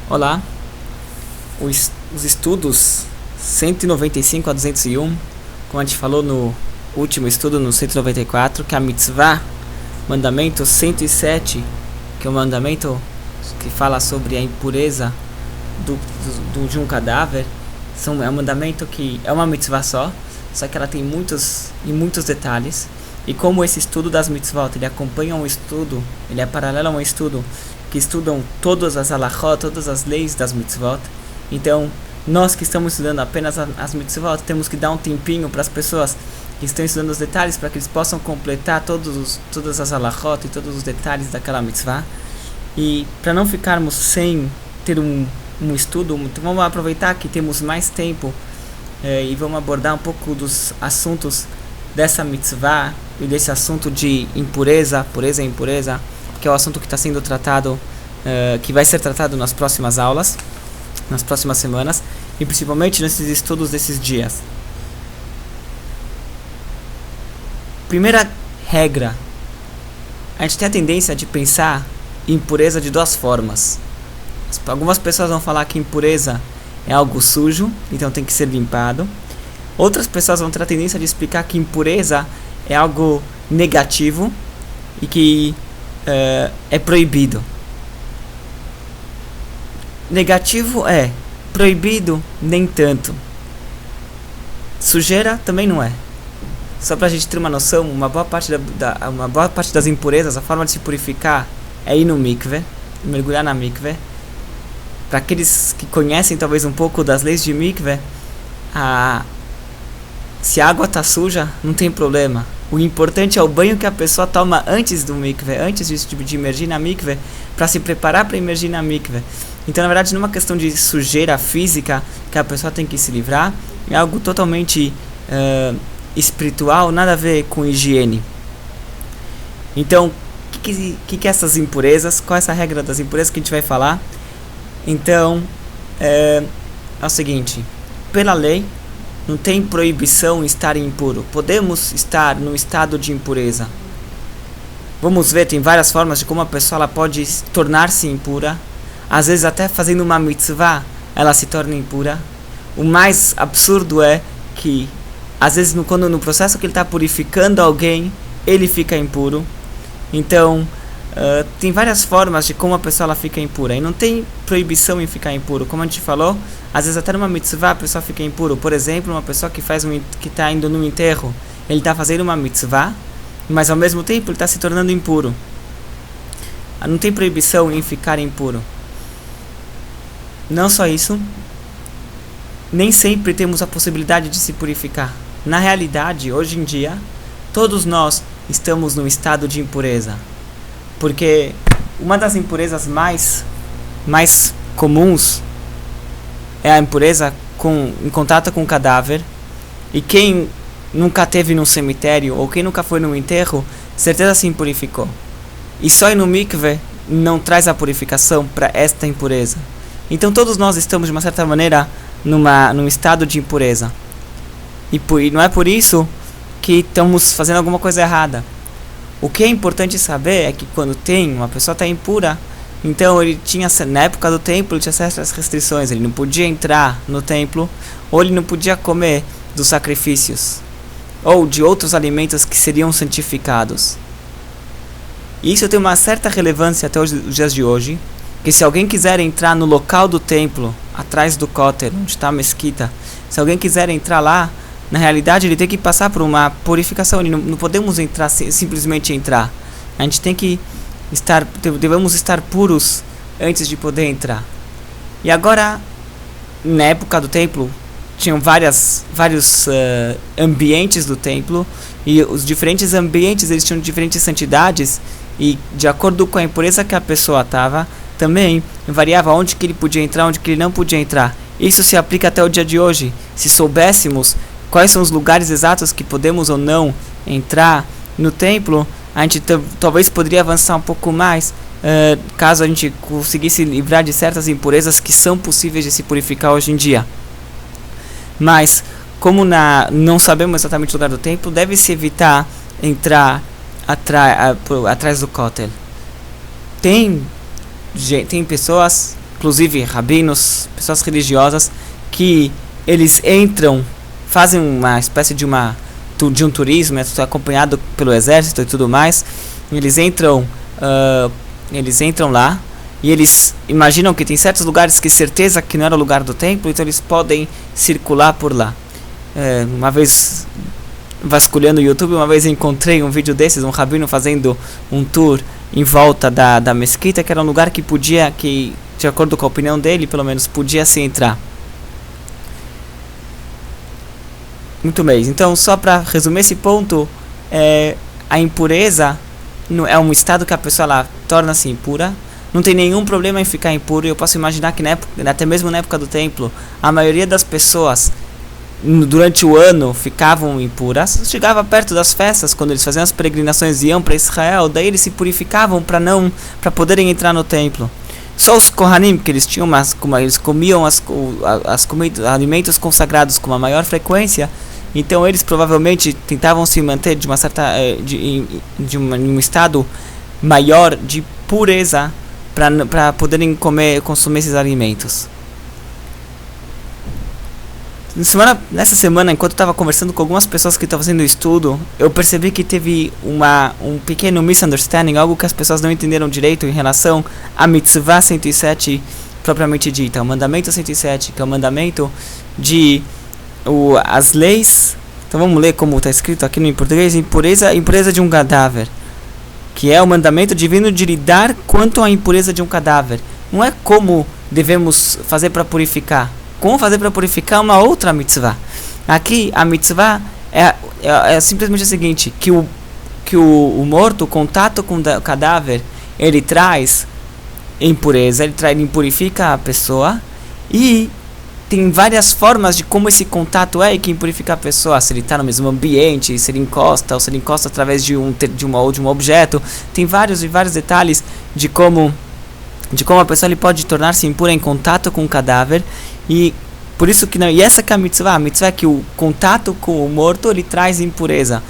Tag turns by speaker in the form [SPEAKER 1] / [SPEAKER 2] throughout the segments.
[SPEAKER 1] Olá, os estudos 195 a 201, como a gente falou no último estudo, no 194, que é a mitzvah, mandamento 107, que é o mandamento que fala sobre a impureza de um cadáver. É um mandamento que é uma mitzvah só que ela tem muitos detalhes. E como esse estudo das mitzvot, ele acompanha um estudo, ele é paralelo a um estudo que estudam todas as halachot, todas as leis das mitzvot. Então, nós que estamos estudando apenas as mitzvot, temos que dar um tempinho para as pessoas que estão estudando os detalhes, para que eles possam completar todas as halachot e todos os detalhes daquela mitzvah. E para não ficarmos sem ter um estudo, então vamos aproveitar que temos mais tempo e vamos abordar um pouco dos assuntos dessa mitzvah e desse assunto de pureza e impureza, que é o assunto que está sendo tratado, que vai ser tratado nas próximas aulas, nas próximas semanas, e principalmente nesses estudos desses dias. Primeira regra: a gente tem a tendência de pensar em impureza de duas formas. Algumas pessoas vão falar que impureza é algo sujo, então tem que ser limpado. Outras pessoas vão ter a tendência de explicar que impureza é algo negativo e que é proibido. Negativo é, proibido nem tanto. Sujeira também não é. Só pra gente ter uma noção, uma boa parte das impurezas, a forma de se purificar é ir no mikveh, mergulhar na mikveh. Para aqueles que conhecem talvez um pouco das leis de mikveh, se a água está suja, não tem problema. O importante é o banho que a pessoa toma antes do mikveh, antes de imergir na mikveh, para se preparar para imergir na mikveh. Então, na verdade, não é uma questão de sujeira física que a pessoa tem que se livrar, é algo totalmente espiritual, nada a ver com higiene. Então, o que é essas impurezas? Qual é essa regra das impurezas que a gente vai falar? Então, é o seguinte: pela lei, não tem proibição em estar impuro. Podemos estar num estado de impureza. Vamos ver, tem várias formas de como a pessoa ela pode tornar-se impura. Às vezes até fazendo uma mitzvah, ela se torna impura. O mais absurdo é que, às vezes, quando no processo que ele está purificando alguém, ele fica impuro. Então, tem várias formas de como a pessoa ela fica impura. E não tem proibição em ficar impuro. Como a gente falou, às vezes até numa mitzvah a pessoa fica impuro. Por exemplo, uma pessoa que está indo num enterro, ele está fazendo uma mitzvah, mas ao mesmo tempo ele está se tornando impuro. Não tem proibição em ficar impuro. Não só isso, nem sempre temos a possibilidade de se purificar. Na realidade, hoje em dia, todos nós estamos num estado de impureza. Porque uma das impurezas mais comuns é a impureza em contato com o cadáver. E quem nunca esteve num cemitério ou quem nunca foi num enterro, certeza se impurificou. E só ir no mikveh não traz a purificação para esta impureza. Então todos nós estamos de uma certa maneira num estado de impureza. E não é por isso que estamos fazendo alguma coisa errada. O que é importante saber é que quando uma pessoa está impura, então ele tinha, na época do templo, ele tinha certas restrições. Ele não podia entrar no templo, ou ele não podia comer dos sacrifícios, ou de outros alimentos que seriam santificados. E isso tem uma certa relevância até os dias de hoje, que se alguém quiser entrar no local do templo, atrás do Kotel, onde está a mesquita, se alguém quiser entrar lá, na realidade ele tem que passar por uma purificação. Não podemos entrar simplesmente entrar. A gente tem que devemos estar puros antes de poder entrar. E agora, na época do templo, tinham vários ambientes do templo, e os diferentes ambientes eles tinham diferentes santidades, e de acordo com a impureza que a pessoa estava, também variava onde que ele podia entrar, onde que ele não podia entrar. Isso se aplica até o dia de hoje. Se soubéssemos quais são os lugares exatos que podemos ou não entrar no templo, a gente talvez poderia avançar um pouco mais, caso a gente conseguisse livrar de certas impurezas que são possíveis de se purificar hoje em dia. Mas, como não sabemos exatamente o lugar do templo, deve-se evitar entrar atrás do Kotel. Tem pessoas inclusive rabinos, pessoas religiosas, que eles entram, fazem uma espécie de um turismo, acompanhado pelo exército e tudo mais. Eles entram lá e eles imaginam que tem certos lugares que certeza que não era o lugar do templo, então eles podem circular por lá. Uma vez, vasculhando o YouTube, uma vez encontrei um vídeo desses, um rabino fazendo um tour em volta da mesquita, que era um lugar que de acordo com a opinião dele, pelo menos, podia se entrar. Muito bem, então só para resumir esse ponto, a impureza é um estado que a pessoa lá torna-se impura. Não tem nenhum problema em ficar impuro. Eu posso imaginar que até mesmo na época do templo, a maioria das pessoas durante o ano ficavam impuras. Chegava perto das festas, quando eles faziam as peregrinações e iam para Israel, daí eles se purificavam para poderem entrar no templo. Só os Kohanim, que eles tinham eles comiam alimentos consagrados com uma maior frequência, então eles provavelmente tentavam se manter de uma certa de um estado maior de pureza para poderem consumir esses alimentos. Nessa semana, enquanto eu estava conversando com algumas pessoas que estavam fazendo o estudo, eu percebi que teve um pequeno misunderstanding, algo que as pessoas não entenderam direito em relação a Mitzvah 107 propriamente dita, o mandamento 107, que é o mandamento de as leis. Então vamos ler como está escrito aqui no português: impureza de um cadáver, que é o mandamento divino de lidar quanto à impureza de um cadáver. Não é como devemos fazer para purificar. Como fazer para purificar uma outra mitzvah. Aqui a mitzvah é simplesmente o seguinte: que o morto, o contato com o cadáver, ele traz impureza, ele impurifica a pessoa, e tem várias formas de como esse contato e que impurifica a pessoa. Se ele está no mesmo ambiente, se ele encosta, ou se ele encosta através de um objeto. Tem vários detalhes de como a pessoa ele pode tornar-se impura em contato com o cadáver. E por isso que essa que é a mitzvah é que o contato com o morto ele traz impureza.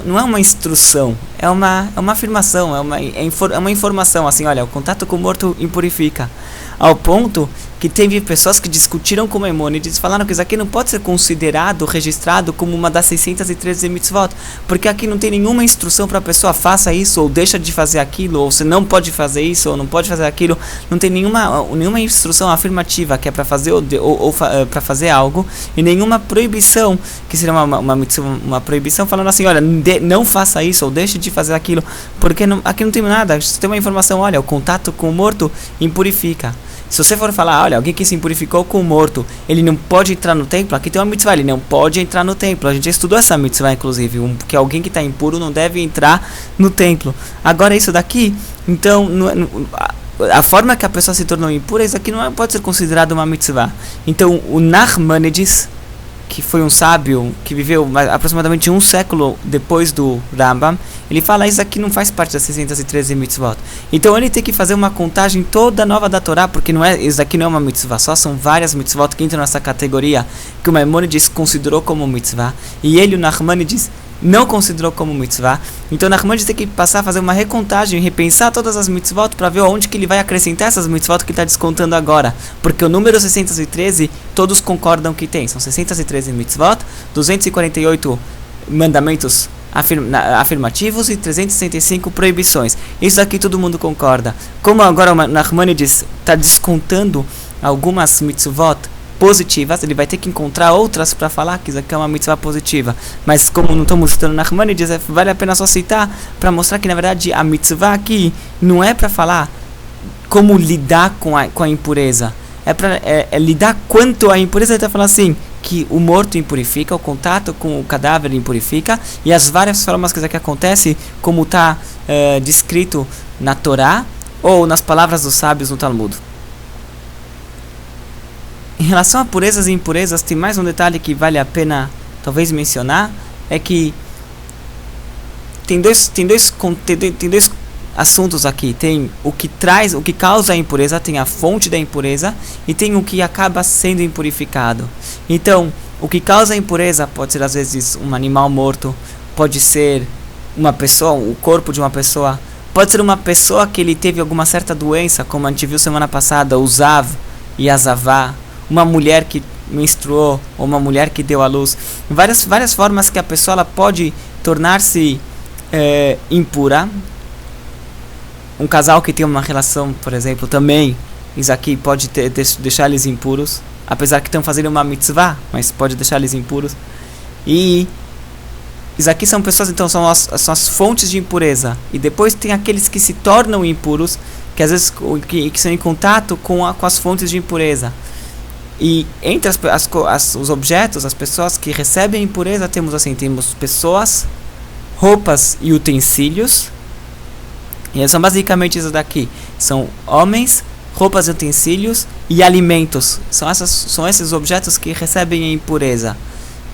[SPEAKER 1] Não é uma instrução, é uma afirmação, é uma informação, assim, olha, o contato com o morto impurifica. Ao ponto que teve pessoas que discutiram com Maimônides e falaram que isso aqui não pode ser considerado, registrado como uma das 613 mitzvot, porque aqui não tem nenhuma instrução para a pessoa faça isso ou deixa de fazer aquilo, ou você não pode fazer isso ou não pode fazer aquilo. Não tem nenhuma instrução afirmativa que é para fazer ou para fazer algo, e nenhuma proibição que seria uma proibição falando assim, olha, não faça isso ou deixe de fazer aquilo, porque aqui não tem nada. Você tem uma informação, olha, o contato com o morto impurifica. Se você for falar, olha, alguém que se impurificou com o morto, ele não pode entrar no templo, aqui tem uma mitzvah, ele não pode entrar no templo. A gente já estudou essa mitzvah, inclusive, que alguém que está impuro não deve entrar no templo. Agora, isso daqui, então, a forma que a pessoa se tornou impura, isso aqui não pode ser considerado uma mitzvah. Então, o Nachmanides, que foi um sábio que viveu aproximadamente um século depois do Rambam, ele fala isso aqui não faz parte das 613 mitzvot. Então ele tem que fazer uma contagem toda nova da Torá, porque isso aqui não é uma mitzvah só, são várias mitzvot que entram nessa categoria que o Maimônides considerou como mitzvah, e ele, o Nachmanides, não considerou como mitzvah. Então o Nachmanides tem que passar a fazer uma recontagem, repensar todas as mitzvot para ver onde que ele vai acrescentar essas mitzvot que ele está descontando agora, porque o número 613 todos concordam que tem, são 613 mitzvot, 248 mandamentos afirmativos e 365 proibições. Isso aqui todo mundo concorda. Como agora o Nachmanides está descontando algumas mitzvot positivas, ele vai ter que encontrar outras para falar que isso aqui é uma mitzvah positiva. Mas como não estamos estudando Nachmanides, vale a pena só citar para mostrar que na verdade a mitzvah aqui não é para falar como lidar com a impureza, é para lidar quanto à impureza. Ele está falando assim, que o morto impurifica, o contato com o cadáver impurifica, e as várias formas que isso aqui acontece, como está descrito na Torá ou nas palavras dos sábios no Talmud. Em relação a purezas e impurezas, tem mais um detalhe que vale a pena talvez mencionar, é que tem dois assuntos aqui. Tem o que causa a impureza, tem a fonte da impureza, e tem o que acaba sendo impurificado. Então, o que causa a impureza pode ser às vezes um animal morto, pode ser uma pessoa, o corpo de uma pessoa, Pode ser uma pessoa que ele teve alguma certa doença, como a gente viu semana passada, o Zav e a Zavá, uma mulher que menstruou, ou uma mulher que deu à luz. Várias formas que a pessoa ela pode tornar-se impura. Um casal que tem uma relação, por exemplo, também, isso aqui pode deixar eles impuros, apesar que estão fazendo uma mitzvah, mas pode deixar eles impuros. E isso aqui são pessoas, então são as fontes de impureza. E depois tem aqueles que se tornam impuros, que às vezes que são em contato com as fontes de impureza. E entre os objetos, as pessoas que recebem impureza, temos pessoas, roupas e utensílios. E são basicamente isso daqui. São homens, roupas e utensílios e alimentos. São esses objetos que recebem a impureza.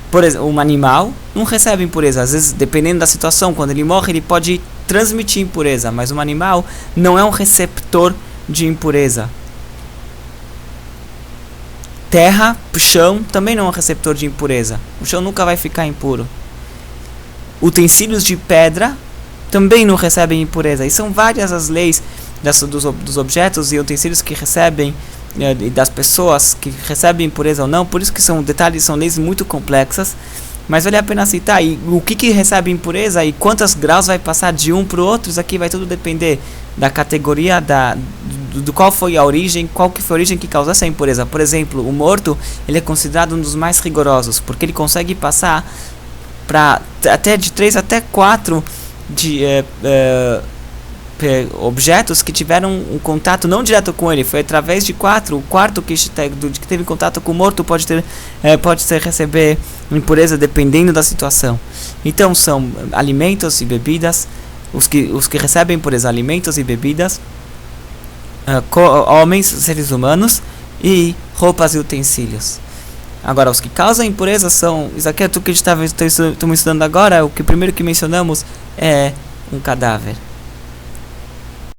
[SPEAKER 1] Por exemplo, um animal não recebe impureza. Às vezes, dependendo da situação, quando ele morre, ele pode transmitir impureza. Mas um animal não é um receptor de impureza. Terra, chão, também não é um receptor de impureza. O chão nunca vai ficar impuro. Utensílios de pedra também não recebem impureza. E são várias as leis dos objetos e utensílios que recebem, e das pessoas que recebem impureza ou não. Por isso que são leis muito complexas. Mas vale a pena citar. E o que recebe impureza e quantos graus vai passar de um para o outro, isso aqui vai tudo depender da categoria, do qual foi a origem, qual que foi a origem que causou essa impureza. Por exemplo, o morto, ele é considerado um dos mais rigorosos, porque ele consegue passar de 3 até 4 objetos que tiveram um contato não direto com ele, foi através de 4. O quarto que teve contato com o morto pode receber impureza dependendo da situação. Então são alimentos e bebidas, os que recebem impureza, alimentos e bebidas, homens, seres humanos, e roupas e utensílios. Agora, os que causam impureza são, isso aqui é tudo que a gente estamos estudando agora. O que primeiro que mencionamos é um cadáver.